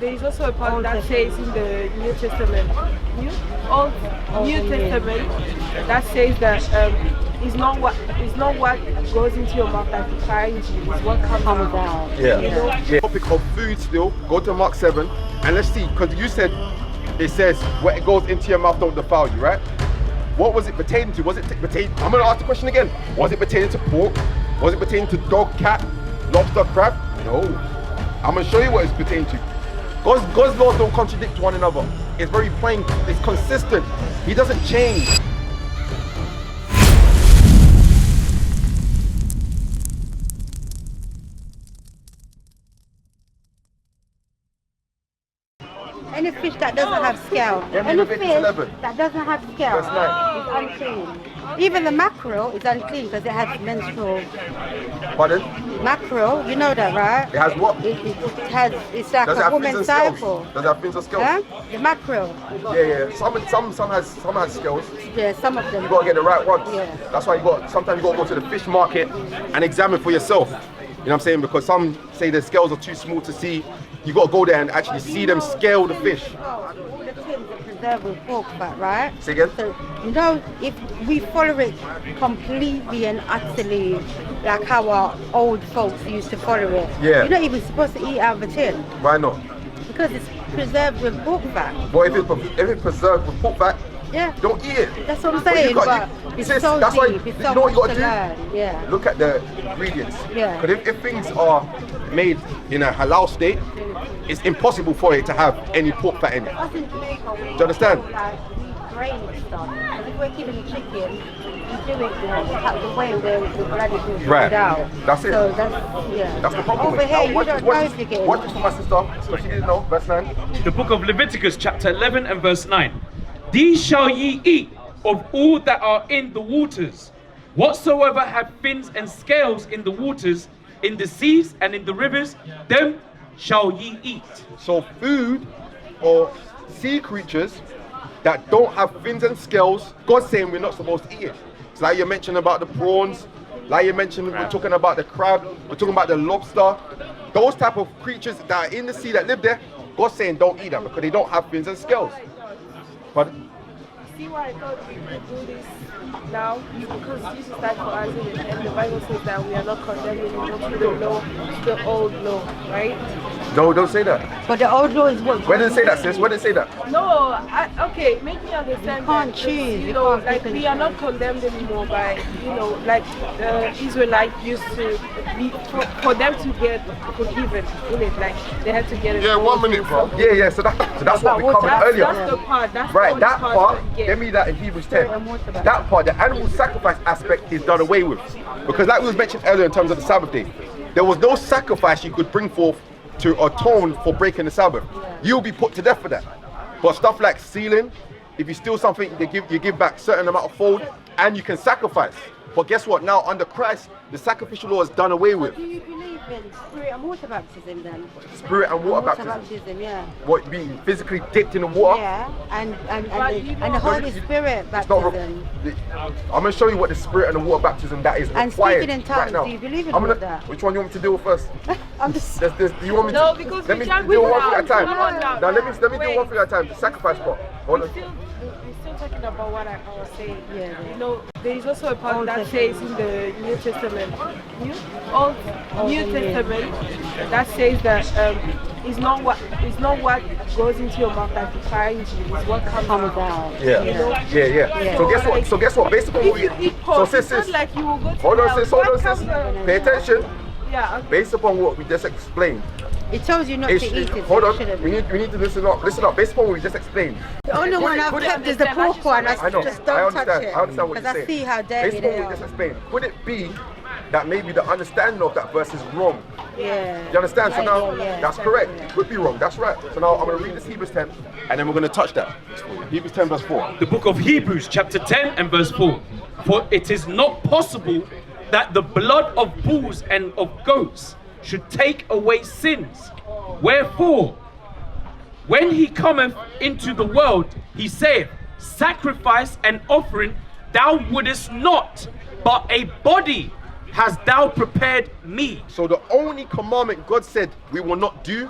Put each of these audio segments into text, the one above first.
there is also a part that says in the New Testament, New Testament, that says that it's not what goes into your mouth that defines you, it's what comes out. Yeah. You know? Yeah. Topic of food still. Go to Mark 7 and let's see, because you said it says what it goes into your mouth don't defile you, right? What was it pertaining to? Was it pertaining? I'm gonna ask the question again. Was it pertaining to pork? Was it pertaining to dog, cat, lobster, crab? No. I'm gonna show you what it's pertaining to. God's laws don't contradict one another. It's very plain. It's consistent. He doesn't change. Any fish that doesn't have scale, any fish that doesn't have scale is unclean. Even the mackerel is unclean because it has menstrual. Pardon? Mackerel, you know that, right? It has what? It's like a woman's cycle. Does it have fins or scales? Huh? The mackerel. Yeah. Some has scales. Yeah, some of them. You gotta get the right ones. Yeah. That's why sometimes you gotta go to the fish market and examine for yourself. You know what I'm saying? Because some say the scales are too small to see. You gotta go there and actually see them scale the fish. All the tins are preserved with pork fat, right? Say again? So, you know, if we follow it completely and utterly, like how our old folks used to follow it, yeah, you're not even supposed to eat out of a tin. Why not? Because it's preserved with pork fat. But if it's preserved with pork fat, yeah, don't eat it. That's what I'm saying. It's so that's deep. why, it's you so know what you much gotta to do? learn. Yeah. Look at the ingredients. Yeah. Because if things are made in a halal state, it's impossible for it to have any pork fat in it. Us in Jamaica, Do you understand? We grain stuff. Because if we're keeping the chicken, we do it the way where the blood is right out. That's it. So that's the problem. Over here, you don't know if you get it. Watch this for my sister, so she didn't know. Verse 9. The book of Leviticus chapter 11 and verse 9. These shall ye eat of all that are in the waters. Whatsoever have fins and scales in the waters, in the seas and in the rivers, them shall ye eat. So food or sea creatures that don't have fins and scales, God's saying we're not supposed to eat it. It's like you mentioned about the prawns, like you mentioned we're talking about the crab, we're talking about the lobster. Those type of creatures that are in the sea that live there, God's saying don't eat them because they don't have fins and scales. But See why I thought we could do this now? Because Jesus died for us and the Bible says that we are not condemning to the law, to the old law, right? no, don't say that. But the old law is what? Where did it say that, sis? Where did it say that? No, okay, make me understand. You can't that, choose. You You know, can't like pick and we are choose. not condemned anymore by, you know, like the Israelites used to be, for them to get forgiven, isn't it? Like they had to get it. Yeah, 1 minute, bro. Yeah. So that's what we covered earlier. That's the part. That's Right, the that part, that you get. give me that in Hebrews 10. That part, the animal sacrifice aspect is done away with. Because like we was mentioned earlier in terms of the Sabbath day, there was no sacrifice you could bring forth to atone for breaking the Sabbath. You'll be put to death for that. But stuff like stealing, if you steal something, you give back certain amount of fold and you can sacrifice. But guess what? Now under Christ, the sacrificial law is done away with. Do you believe in spirit and water baptism then? Spirit and water baptism. Yeah. What, being physically dipped in the water? Yeah, and the Holy Spirit It's not baptism. I'm going to show you what the spirit and the water baptism that is And required speaking in tongues, right now. do you believe in all that? Which one you want me to deal with first? I'm just. Do you want me No, to? because let we me can't do do one thing at a that. time. Come on now. Now let me do Wait. one thing at a time. The sacrifice part. Hold on. We're still talking about what I was saying. Yeah. You know, there is also a part Old that Testament. says in the New Testament, New Testament, that says that it's not what goes into your mouth that defines you, it's what comes out. Yeah. You know? Yeah. So guess what? Based upon If what you we eat pork, sis, it's not like you will go to hold on, hell. sis. Hold What on, sis. comes out? Pay attention. Yeah. Okay. Based upon what we just explained. It tells you not to eat it. Hold so on. you shouldn't. We need to listen up. Listen up. Based upon what we just explained. The only one I've kept is the pork one. I know. Just I don't touch understand. it. I understand what you're Because saying. I see how dirty Based they upon what we are. just explained. Could it be that maybe the understanding of that verse is wrong? Yeah. You understand? So now, Yeah. that's correct. It could be wrong. That's right. So now I'm going to read this Hebrews 10, and then we're going to touch that. Hebrews 10 verse 4. The book of Hebrews chapter 10 and verse 4. For it is not possible that the blood of bulls and of goats should take away sins. Wherefore, when he cometh into the world, he saith, sacrifice and offering thou wouldest not, but a body hast thou prepared me. So the only commandment God said we will not do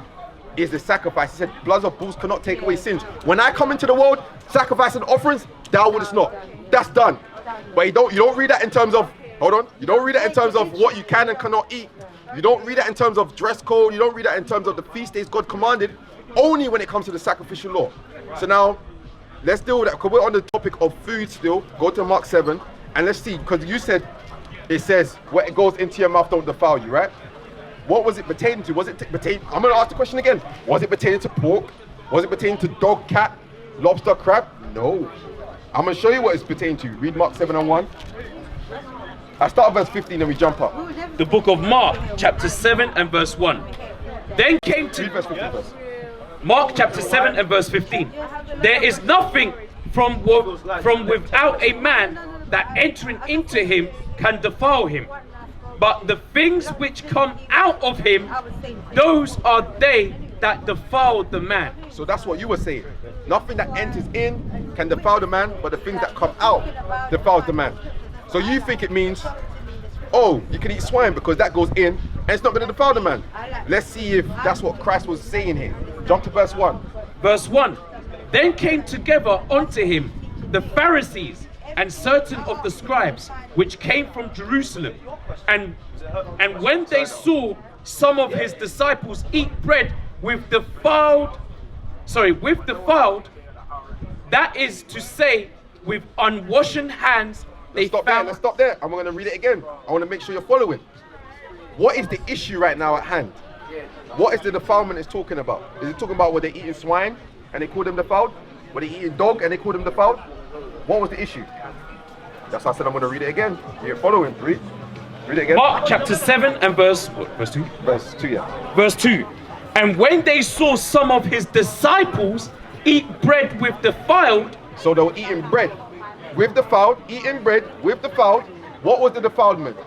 is the sacrifice. He said, bloods of bulls cannot take away sins. When I come into the world, sacrifice and offerings, thou wouldest not. That's done. But you don't read that in terms of, hold on, you don't read that in terms of what you can and cannot eat. You don't read that in terms of dress code. You don't read that in terms of the feast days God commanded, only when it comes to the sacrificial law. So now, let's deal with that, because we're on the topic of food still. Go to Mark 7, and let's see, because you said, it says, where it goes into your mouth don't defile you, right? What was it pertaining to? Was it I'm going to ask the question again. Was it pertaining to pork? Was it pertaining to dog, cat, lobster, crab? No. I'm going to show you what it's pertaining to. Read Mark 7 and 1. I start at verse 15 and we jump up. The book of Mark, chapter 7 and verse 1. Then came to... Read verse 15 first. Mark chapter 7 and verse 15. There is nothing from without a man that entering into him can defile him. But the things which come out of him, those are they that defile the man. So that's what you were saying. Nothing that enters in can defile the man, but the things that come out defiles the man. So you think it means, oh, you can eat swine because that goes in and it's not going to defile the man. Let's see if that's what Christ was saying here. Jump to verse 1. Verse 1. Then came together unto him the Pharisees and certain of the scribes which came from Jerusalem. And when they saw some of his disciples eat bread with defiled, that is to say, with unwashed hands, they found... Let's stop there. I'm going to read it again. I want to make sure you're following. What is the issue right now at hand? What is the defilement it's talking about? Is it talking about were they eating swine and they called them defiled? Were they eating dog and they called them defiled? What was the issue? That's why I said I'm going to read it again. You're following. Read it again. Mark chapter 7 and verse 2? Verse 2, yeah. Verse 2. And when they saw some of his disciples eat bread with defiled... So they were eating bread with defiled, eating bread with defiled. What was the defilement?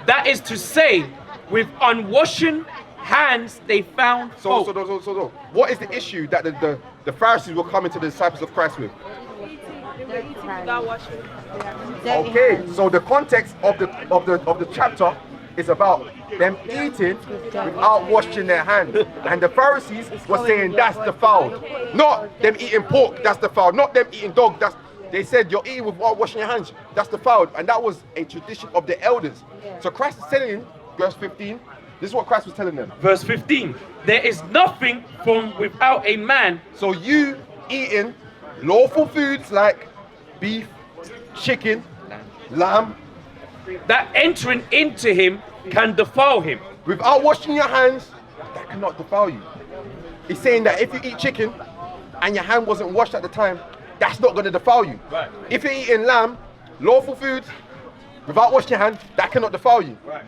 That is to say, with unwashed hands they found fault. So, what is the issue that the Pharisees were coming to the disciples of Christ with? Okay, so the context of the chapter is about them eating without washing their hands, and the Pharisees were saying that's defiled. Not them eating pork, that's defiled. Not them eating dog, they said you're eating without washing your hands, that's defiled, and that was a tradition of the elders. So Christ is telling, verse 15, this is what Christ was telling them. Verse 15, there is nothing from without a man. So you eating lawful foods like beef, chicken, lamb, that entering into him can defile him. Without washing your hands, that cannot defile you. He's saying that if you eat chicken and your hand wasn't washed at the time, that's not going to defile you. Right. If you're eating lamb, lawful foods, without washing your hands, that cannot defile you. Right.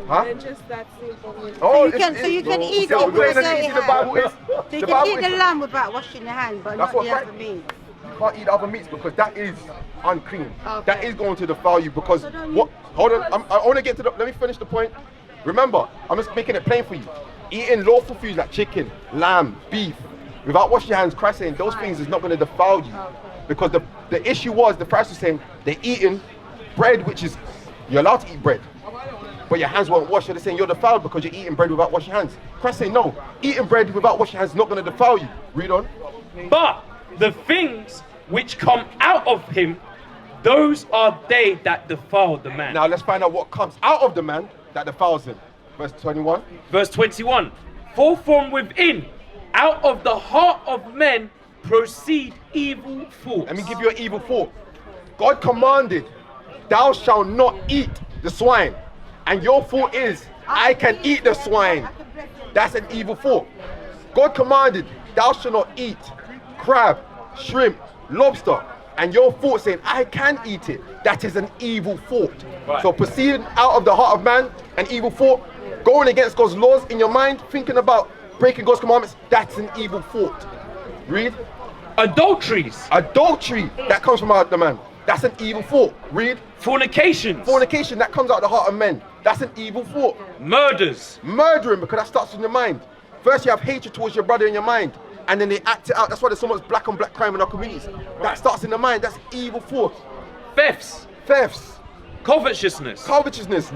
Huh? Just that simple. Oh, you can eat the it Bible is. So you can eat the lamb without washing your hands, but That's not what the other meat. You can't eat other meats because that is unclean. Okay. That is going to defile you because what? Hold on, I want to get to the. Let me finish the point. Remember, I'm just making it plain for you. Eating lawful foods like chicken, lamb, beef, without washing your hands, Christ saying those things is not going to defile you, because the issue was the Pharisees saying they're eating bread, which is you're allowed to eat bread, but your hands won't wash. They're saying you're defiled because you're eating bread without washing your hands. Christ saying no, eating bread without washing your hands is not going to defile you. Read on. But the things which come out of him, those are they that defile the man. Now let's find out what comes out of the man that defiles him. Verse 21. Verse 21. For from within, out of the heart of men, proceed evil thoughts. Let me give you an evil thought. God commanded, thou shalt not eat the swine. And your thought is, I can eat the swine. That's an evil thought. God commanded, thou shalt not eat crab, shrimp, lobster. And your thought saying, I can eat it. That is an evil thought. Right. So proceeding out of the heart of man, an evil thought, going against God's laws in your mind, thinking about breaking God's commandments, that's an evil thought. Read. Adulteries. Adultery, that comes from out the man. That's an evil thought. Read. Fornications. Fornication, that comes out of the heart of men. That's an evil thought. Murders. Murdering, because that starts in your mind. First you have hatred towards your brother in your mind, and then they act it out. That's why there's so much black on black crime in our communities. Right. That starts in the mind. That's evil thought. Thefts. Thefts. Covetousness. Covetousness.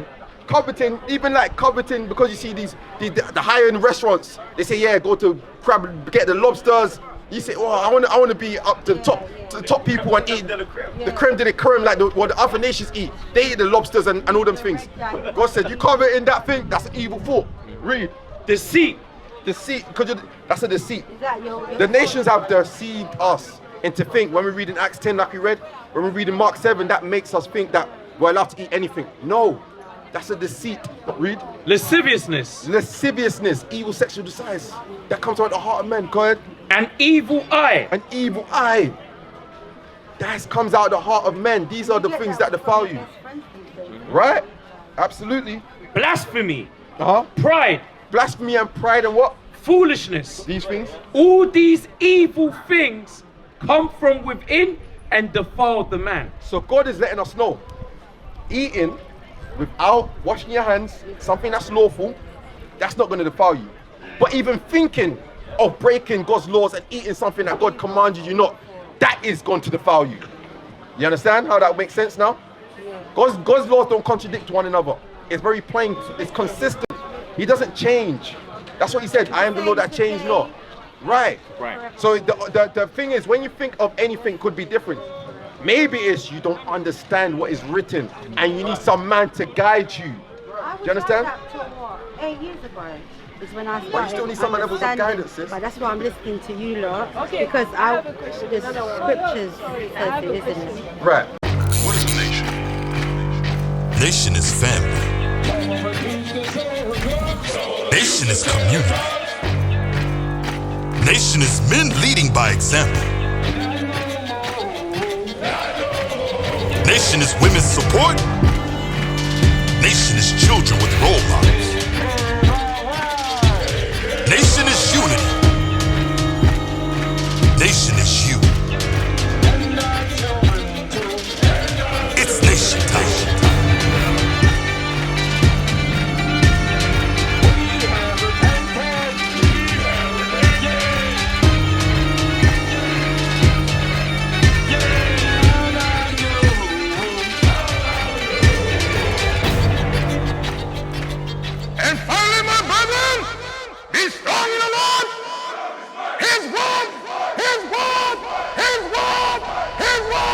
coveting, even like coveting, because you see the high-end restaurants, they say, yeah, go to crab, get the lobsters. You say, oh, I want to be up to the top people and eat the creme de la creme like what the other nations eat. They eat the lobsters and all them things. God said, you cover in that thing, that's an evil thought. Read. Deceit. Deceit, because that's a deceit. Is that your The nations have deceived us into think, when we read in Acts 10 like we read, when we read in Mark 7, that makes us think that we're allowed to eat anything. No, that's a deceit. Read. Lasciviousness. Lasciviousness, evil sexual desires. That comes out of the heart of men. Go ahead. An evil eye. An evil eye. That comes out of the heart of men. These are the things that defile you. Right? Absolutely. Blasphemy. Uh-huh. Pride. Blasphemy and pride and what? Foolishness. These things. All these evil things come from within and defile the man. So God is letting us know, eating without washing your hands, something that's lawful, that's not going to defile you. But even thinking of breaking God's laws and eating something that God commanded you not, that is going to defile you. You understand how that makes sense now? God's laws don't contradict one another. It's very plain, it's consistent. He doesn't change. That's what he said, I am the Lord that change not. Right. So the thing is, when you think of anything could be different. Maybe it's you don't understand what is written and you need some man to guide you. Do you understand? 8 years ago is when I started. But you still need some levels of guidance, sis. But that's why I'm listening to you lot. Okay, Because I have a question. the scriptures says it, isn't it? Right. What is a nation? Nation is family. Nation is community. Nation is men leading by example. Nation is women's support. Nation is children with role models. Nation is unity. Nation is you. It's nation time. And finally, my brethren, be strong in the Lord. His word, His word, His word, His word.